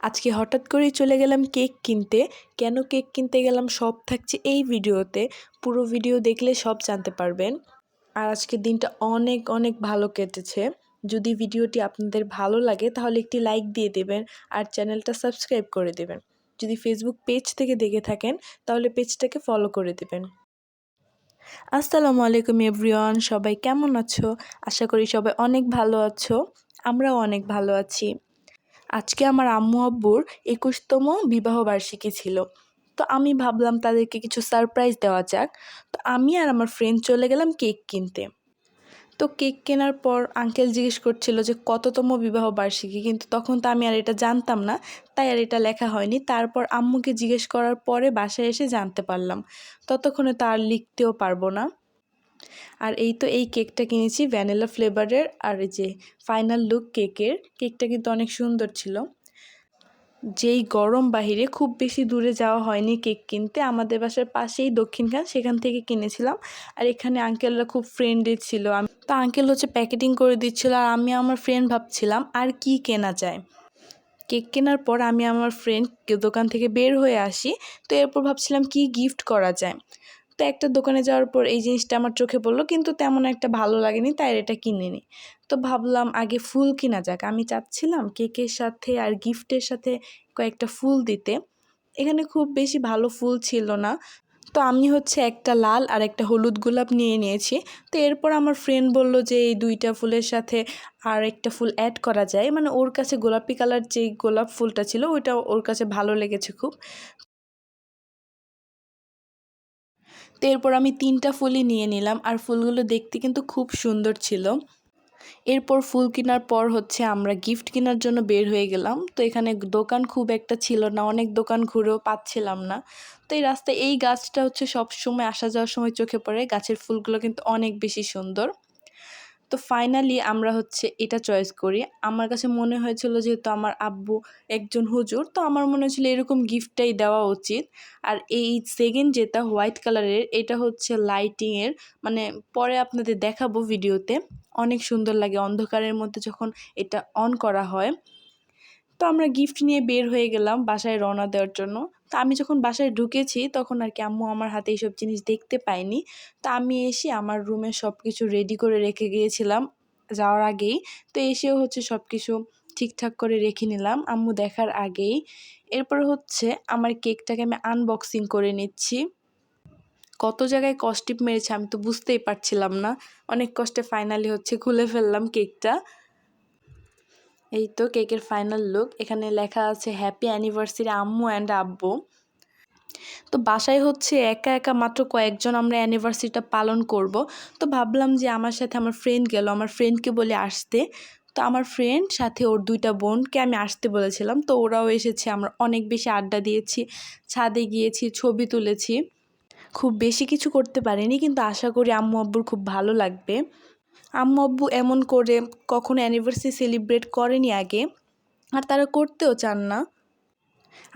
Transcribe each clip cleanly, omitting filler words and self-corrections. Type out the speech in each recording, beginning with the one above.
আজকে হঠাৎ করেই চলে গেলাম কেক কিনতে। কেন কেক কিনতে গেলাম সব থাকছে এই ভিডিওতে। পুরো ভিডিও দেখলে সব জানতে পারবেন। আর আজকের দিনটা অনেক অনেক ভালো কেটেছে। যদি ভিডিওটি আপনাদের ভালো লাগে তাহলে একটি লাইক দিয়ে দেবেন আর চ্যানেলটা সাবস্ক্রাইব করে দেবেন। যদি ফেসবুক পেজ থেকে দেখে থাকেন তাহলে পেজটাকে ফলো করে দেবেন। আসসালামু আলাইকুম এভরিওয়ান, সবাই কেমন আছো? আশা করি সবাই অনেক ভালো আছো। আমরাও অনেক ভালো আছি। আজকে আমার আম্মু আব্বুর ২১তম বিবাহবার্ষিকী ছিল। তো আমি ভাবলাম তাদেরকে কিছু সারপ্রাইজ দেওয়া যাক। তো আমি আর আমার ফ্রেন্ড চলে গেলাম কেক কিনতে। তো কেক কেনার পর আঙ্কেল জিজ্ঞেস করছিল যে কততম বিবাহবার্ষিকী, কিন্তু তখন তো আমি আর এটা জানতাম না, তাই আর এটা লেখা হয়নি। তারপর আম্মুকে জিজ্ঞেস করার পরে বাসায় এসে জানতে পারলাম। ততক্ষণে তো আর লিখতেও পারবো না। আর এই তো এই কেকটা কিনেছি ভ্যানিলা ফ্লেভারের। আর এই যে ফাইনাল লুক কেকটা কিন্তু অনেক সুন্দর ছিল। যেই গরম বাহিরে খুব বেশি দূরে যাওয়া হয়নি কেক কিনতে, আমাদের বাসার পাশেই দক্ষিণখান, সেখান থেকে কিনেছিলাম। আর এখানে আঙ্কেলরা খুব ফ্রেন্ডলি ছিল। তো আঙ্কেল হচ্ছে প্যাকেটিং করে দিচ্ছিল আর আমি আমার ফ্রেন্ড ভাবছিলাম আর কি কেনা যায়। কেক কেনার পর আমি আমার ফ্রেন্ড দোকান থেকে বের হয়ে আসি। তো এরপর ভাবছিলাম কি গিফট করা যায়। তো একটা দোকানে যাওয়ার পর এই জিনিসটা আমার চোখে পড়লো, কিন্তু তেমন একটা ভালো লাগেনি, তাই এটা কিনিনি। তো ভাবলাম আগে ফুল কিনা যাক। আমি চাচ্ছিলাম কেকের সাথে আর গিফটের সাথে কয়েকটা ফুল দিতে। এখানে খুব বেশি ভালো ফুল ছিল না। তো আমি হচ্ছে একটা লাল আর একটা হলুদ গোলাপ নিয়ে নিয়েছি। তো এরপর আমার ফ্রেন্ড বলল যে এই দুইটা ফুলের সাথে আর একটা ফুল অ্যাড করা যায়, মানে ওর কাছে গোলাপি কালার যে গোলাপ ফুলটা ছিল ওইটা ওর কাছে ভালো লেগেছে খুব। তো এরপর আমি 3টা ফুলই নিয়ে নিলাম আর ফুলগুলো দেখতে কিন্তু খুব সুন্দর ছিল। এরপর ফুল কেনার পর হচ্ছে আমরা গিফট কেনার জন্য বের হয়ে গেলাম। তো এখানে দোকান খুব একটা ছিল না, অনেক দোকান ঘুরেও পাচ্ছিলাম না। তো এই রাস্তায় এই গাছটা হচ্ছে সব সময় আসা যাওয়ার সময় চোখে পড়ে। গাছের ফুলগুলো কিন্তু অনেক বেশি সুন্দর। তো ফাইনালি আমরা হচ্ছে এটা চয়েস করি। আমার কাছে মনে হয়েছিল যেহেতু আমার আব্বু একজন হুজুর, তো আমার মনে হয়েছিল এরকম গিফটটাই দেওয়া উচিত। আর এই সেকেন্ড যেটা হোয়াইট কালারের, এটা হচ্ছে লাইটিংয়ের, মানে পরে আপনাদের দেখাবো ভিডিওতে। অনেক সুন্দর লাগে অন্ধকারের মধ্যে যখন এটা অন করা হয়। তো আমরা গিফট নিয়ে বের হয়ে গেলাম বাসায় রওনা দেওয়ার জন্য। তো আমি যখন বাসায় ঢুকেছি তখন আর কি আম্মু আমার হাতে এইসব জিনিস দেখতে পাইনি। তো আমি এসে আমার রুমে সব কিছু রেডি করে রেখে গিয়েছিলাম যাওয়ার আগেই। তো এসেও হচ্ছে সব কিছু ঠিকঠাক করে রেখে নিলাম আম্মু দেখার আগেই। এরপর হচ্ছে আমার কেকটাকে আমি আনবক্সিং করে নিচ্ছি। কত জায়গায় কষ্টিপ মেরেছে আমি তো বুঝতেই পারছিলাম না। অনেক কষ্টে ফাইনালি হচ্ছে খুলে ফেললাম কেকটা। এই তো কেকের ফাইনাল লুক। এখানে লেখা আছে হ্যাপি অ্যানিভার্সারি আম্মু অ্যান্ড আব্বু। তো বাসায় হচ্ছে একা একা মাত্র কয়েকজন আমরা অ্যানিভার্সারিটা পালন করব। তো ভাবলাম যে আমার সাথে আমার ফ্রেন্ড গেল, আমার ফ্রেন্ডকে বলে আসতে। তো আমার ফ্রেন্ড সাথে ওর 2টা বোনকে আমি আসতে বলেছিলাম, তো ওরাও এসেছে। আমরা অনেক বেশি আড্ডা দিয়েছি, ছাদে গিয়েছি, ছবি তুলেছি। খুব বেশি কিছু করতে পারিনি, কিন্তু আশা করি আম্মু আব্বুর খুব ভালো লাগবে। আম্মু আব্বু এমন করে কখনো অ্যানিভার্সারি সেলিব্রেট করেনি আগে, আর তারা করতেও চান না।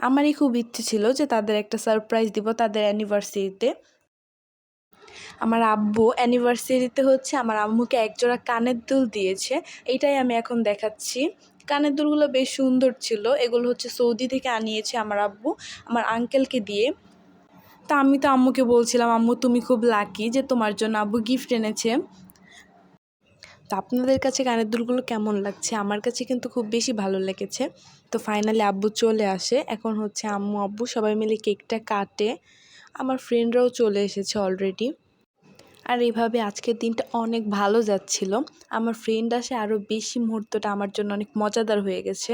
আমারই খুব ইচ্ছে ছিল যে তাদের একটা সারপ্রাইজ দিব তাদের অ্যানিভার্সারিতে। আমার আব্বু অ্যানিভার্সারিতে হচ্ছে আমার আম্মুকে একজোড়া কানের দুল দিয়েছে। এইটাই আমি এখন দেখাচ্ছি। কানের দুলগুলো বেশ সুন্দর ছিল। এগুলো হচ্ছে সৌদি থেকে আনিয়েছে আমার আব্বু আমার আঙ্কেলকে দিয়ে। তা আমি তো আম্মুকে বলছিলাম আম্মু তুমি খুব লাকি যে তোমার জন্য আব্বু গিফট এনেছে। তো আপনাদের কাছে কানের দুলগুলো কেমন লাগছে? আমার কাছে কিন্তু খুব বেশি ভালো লেগেছে। তো ফাইনালি আব্বু চলে আসে। এখন হচ্ছে আম্মু আব্বু সবাই মিলে কেকটা কাটে। আমার ফ্রেন্ডরাও চলে এসেছে অলরেডি। আর এইভাবে আজকের দিনটা অনেক ভালো যাচ্ছিল। আমার ফ্রেন্ড আসে আরও বেশি, মুহূর্তটা আমার জন্য অনেক মজাদার হয়ে গেছে।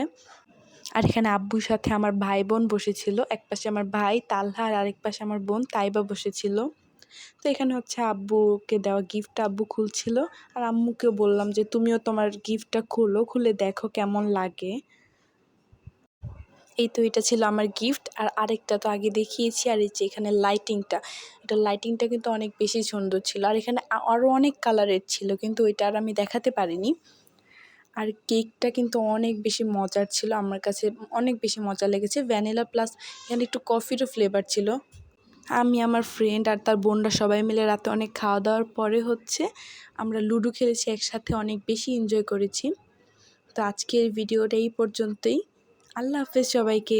আর এখানে আব্বুর সাথে আমার ভাই বোন বসেছিল। এক পাশে আমার ভাই তালহা আর আরেক পাশে আমার বোন তাইবা বসেছিল। তো এখানে হচ্ছে আব্বুকে দেওয়া গিফটটা আব্বু খুলছিল। আর আম্মুকে বললাম যে তুমিও তোমার গিফটটা খোলো, খুলে দেখো কেমন লাগে। এই তো এটা ছিল আমার গিফট। আর আরেকটা তো আগে দেখিয়েছি। আর এই যে এখানে লাইটিংটা কিন্তু অনেক বেশি সুন্দর ছিল। আর এখানে আরও অনেক কালারের ছিল, কিন্তু ওইটা আর আমি দেখাতে পারিনি। আর কেকটা কিন্তু অনেক বেশি মজার ছিল, আমার কাছে অনেক বেশি মজা লেগেছে। ভ্যানিলা প্লাস এখানে একটু কফিরও ফ্লেভার ছিল। আমি আমার ফ্রেন্ড আর তার বোনরা সবাই মিলে রাতে অনেক খাওয়া দাওয়ার পরে হচ্ছে আমরা লুডো খেলেছি একসাথে, অনেক বেশি এনজয় করেছি। তো আজকের ভিডিওটা এই পর্যন্তই। আল্লাহ হাফেজ সবাইকে।